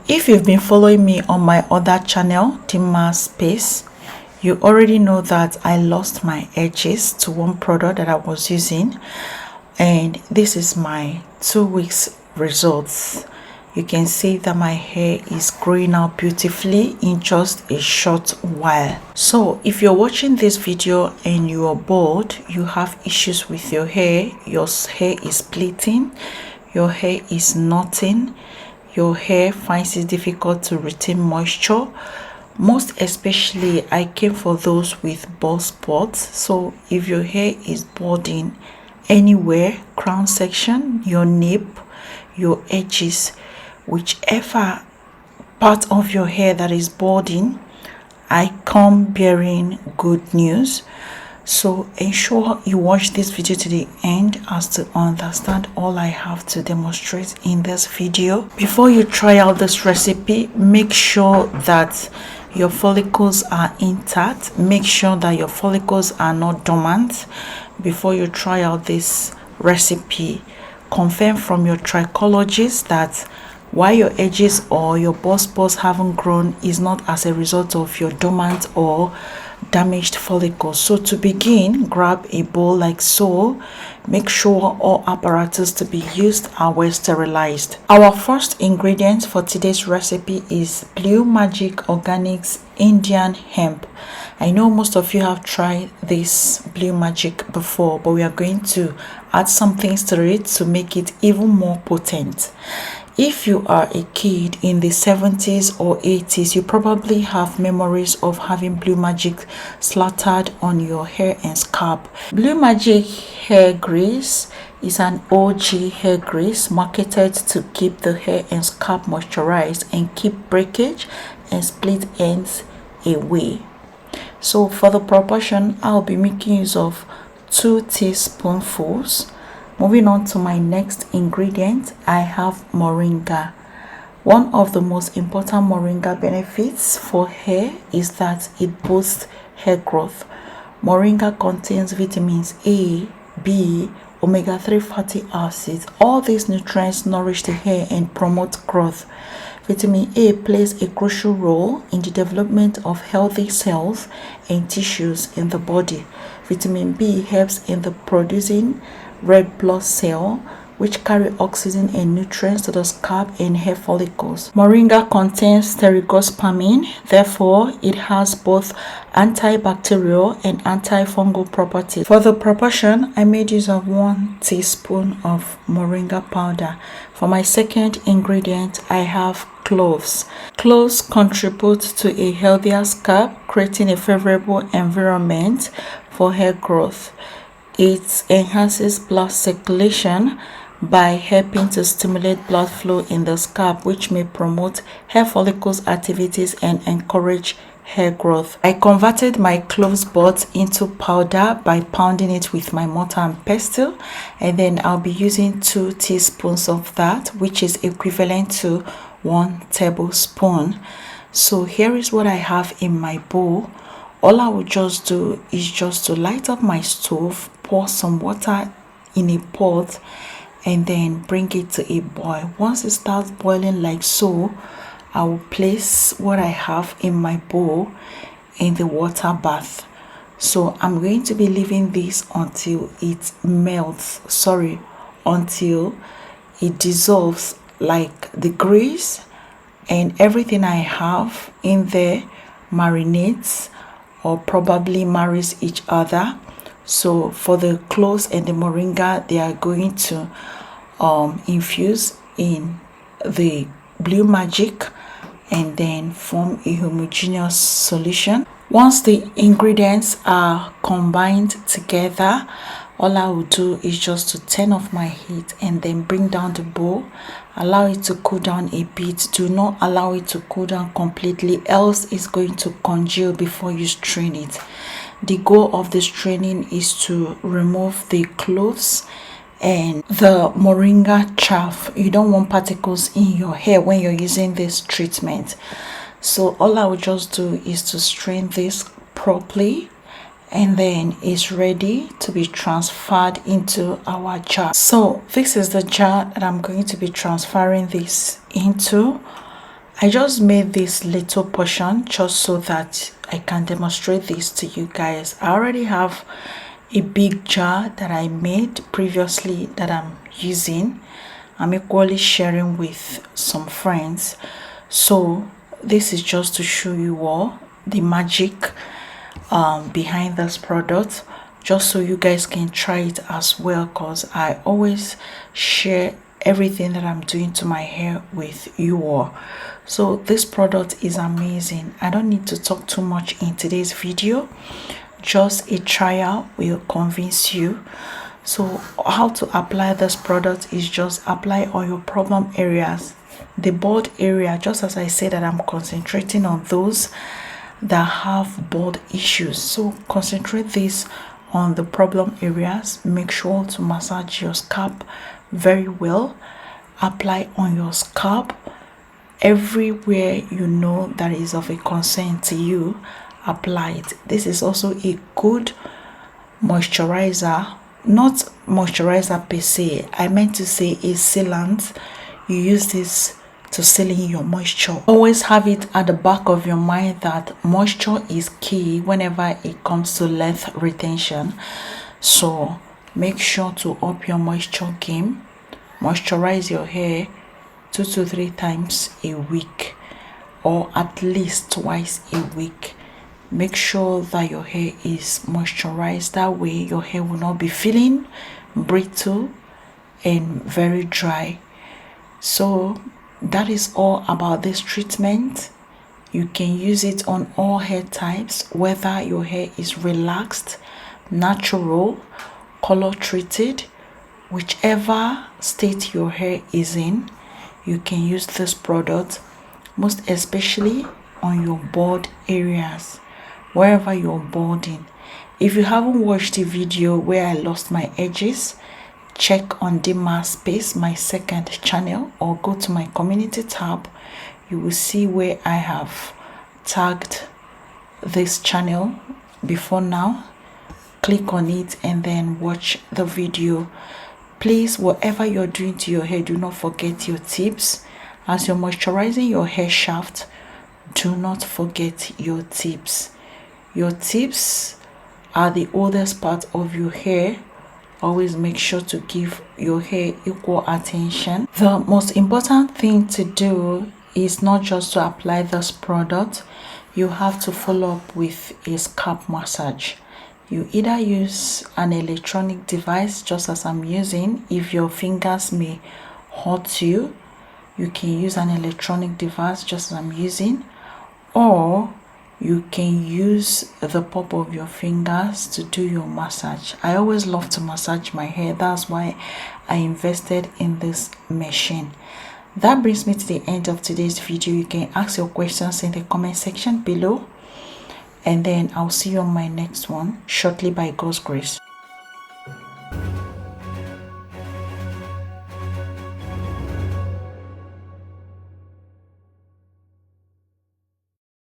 If you've been following me on my other channel, Tima Space, you already know that I lost my edges to one product that I was using, and this is my 2 weeks results. You can see that my hair is growing out beautifully in just a short while. So if you're watching this video and you are bald, you have issues with your hair is splitting, your hair is knotting, your hair finds it difficult to retain moisture, most especially I came for those with bald spots. So if your hair is balding anywhere, crown section, your nape, your edges, whichever part of your hair that is balding, I come bearing good news. So ensure you watch this video to the end as to understand all I have to demonstrate in this video. Before you try out this recipe, make sure that your follicles are intact. Make sure that your follicles are not dormant before you try out this recipe. Confirm from your trichologist that why your edges or your bald spots haven't grown is not as a result of your dormant or damaged follicles. So to begin, grab a bowl like so. Make sure all apparatus to be used are well sterilized. Our first ingredient for today's recipe is Blue Magic Organics Indian Hemp. I know most of you have tried this Blue Magic before, but we are going to add some things to it to make it even more potent. If you are a kid in the 70s or 80s, you probably have memories of having Blue Magic slathered on your hair and scalp. Blue Magic hair grease is an OG hair grease marketed to keep the hair and scalp moisturized and keep breakage and split ends away. So for the proportion, I'll be making use of 2 teaspoonfuls. Moving on to my next ingredient, I have moringa. One of the most important moringa benefits for hair is that it boosts hair growth. Moringa contains vitamins A, B, omega-3 fatty acids. All these nutrients nourish the hair and promote growth. Vitamin A plays a crucial role in the development of healthy cells and tissues in the body. Vitamin B helps in the producing red blood cell, which carry oxygen and nutrients to the scalp and hair follicles. Moringa contains pterospermine, therefore it has both antibacterial and antifungal properties. For the proportion, I made use of 1 teaspoon of moringa powder. For my second ingredient, I have cloves. Cloves contribute to a healthier scalp, creating a favorable environment for hair growth. It enhances blood circulation by helping to stimulate blood flow in the scalp, which may promote hair follicles activities and encourage hair growth. I converted my cloves buds into powder by pounding it with my mortar and pestle, and then I'll be using 2 teaspoons of that, which is equivalent to 1 tablespoon. So here is what I have in my bowl. All I will just do is just to light up my stove, pour some water in a pot, and then bring it to a boil. Once it starts boiling like so, I will place what I have in my bowl in the water bath. So I'm going to be leaving this until it melts, until it dissolves, like the grease and everything I have in there marinates or probably marries each other. So for the cloves and the moringa, they are going to infuse in the Blue Magic and then form a homogeneous solution. Once the ingredients are combined together, all I will do is just to turn off my heat and then bring down the bowl, allow it to cool down a bit. Do not allow it to cool down completely, else it's going to congeal before you strain it. The goal of the straining is to remove the cloves and the moringa chaff. You don't want particles in your hair when you're using this treatment. So all I will just do is to strain this properly, and then it's ready to be transferred into our jar. So this is the jar that I'm going to be transferring this into. I just made this little portion just so that I can demonstrate this to you guys. I already have a big jar that I made previously that I'm using. I'm equally sharing with some friends. So this is just to show you all the magic behind this product, just so you guys can try it as well, because I always share everything that I'm doing to my hair with you all. So this product is amazing. I don't need to talk too much in today's video. Just a trial will convince you. So how to apply this product is just apply on your problem areas, the bald area, just as I said that I'm concentrating on those that have bald issues. So concentrate this on the problem areas. Make sure to massage your scalp very well. Apply on your scalp everywhere you know that is of a concern to you. Apply it. This is also a good moisturizer, not moisturizer per se, I meant to say a sealant. You use this to seal in your moisture. Always have it at the back of your mind that moisture is key whenever it comes to length retention. So make sure to up your moisture game. Moisturize your hair 2 to 3 times a week, or at least twice a week. Make sure that your hair is moisturized. That way your hair will not be feeling brittle and very dry. So that is all about this treatment. You can use it on all hair types, whether your hair is relaxed, natural, color treated, whichever state your hair is in. You can use this product, most especially on your bald areas, wherever you're balding. If you haven't watched the video where I lost my edges, check on Dimma Space, my second channel, or go to my community tab. You will see where I have tagged this channel before now. Click on it and then watch the video. Please, whatever you're doing to your hair, do not forget your tips. As you're moisturizing your hair shaft, do not forget your tips. Your tips are the oldest part of your hair. Always make sure to give your hair equal attention. The most important thing to do is not just to apply this product. You have to follow up with a scalp massage. You either use an electronic device, just as I'm using. If your fingers may hurt you, you can use an electronic device, just as I'm using, or you can use the pop of your fingers to do your massage. I always love to massage my hair. That's why I invested in this machine. That brings me to the end of today's video. You can ask your questions in the comment section below, and then I'll see you on my next one shortly by God's grace.